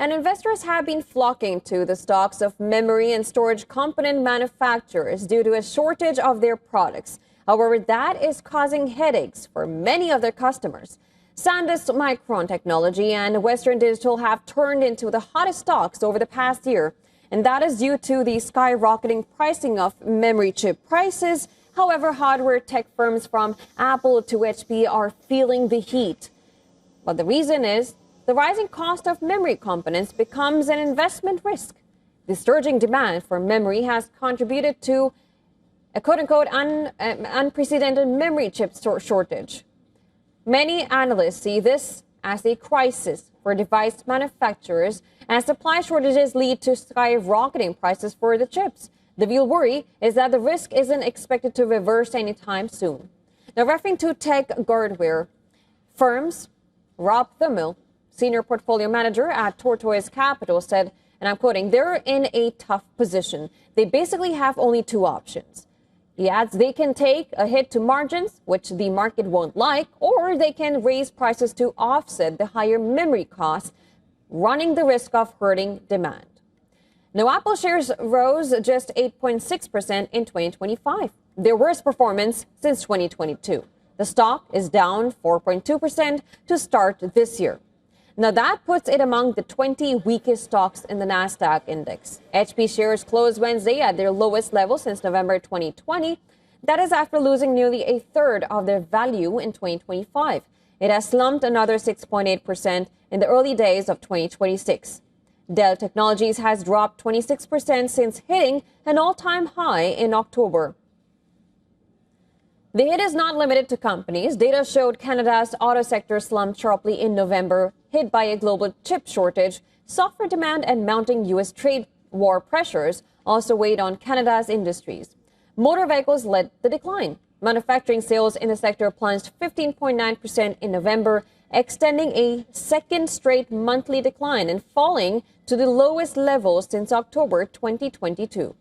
and investors have been flocking to the stocks of memory and storage component manufacturers due to a shortage of their products. However, that is causing headaches for many of their customers. SanDisk Micron Technology and Western Digital have turned into the hottest stocks over the past year, and that is due to the skyrocketing pricing of memory chip prices. However, hardware tech firms from Apple to HP are feeling the heat. But the reason is the rising cost of memory components becomes an investment risk. The surging demand for memory has contributed to a quote-unquote unprecedented memory chip shortage. Many analysts see this as a crisis for device manufacturers as supply shortages lead to skyrocketing prices for the chips. The real worry is that the risk isn't expected to reverse anytime soon. Now, referring to tech hardware firms, Rob Thummel, senior portfolio manager at Tortoise Capital, said, and I'm quoting, "They're in a tough position. They basically have only two options." He adds they can take a hit to margins, which the market won't like, or they can raise prices to offset the higher memory costs, running the risk of hurting demand. Now, Apple shares rose just 8.6% in 2025, their worst performance since 2022. The stock is down 4.2% to start this year. Now, that puts it among the 20 weakest stocks in the Nasdaq index. HP shares closed Wednesday at their lowest level since November 2020. That is after losing nearly a third of their value in 2025. It has slumped another 6.8% in the early days of 2026. Dell Technologies has dropped 26% since hitting an all-time high in October. The hit is not limited to companies. Data showed Canada's auto sector slumped sharply in November, hit by a global chip shortage. Softer demand and mounting U.S. trade war pressures also weighed on Canada's industries. Motor vehicles led the decline. Manufacturing sales in the sector plunged 15.9% in November, extending a second straight monthly decline and falling to the lowest level since October 2022.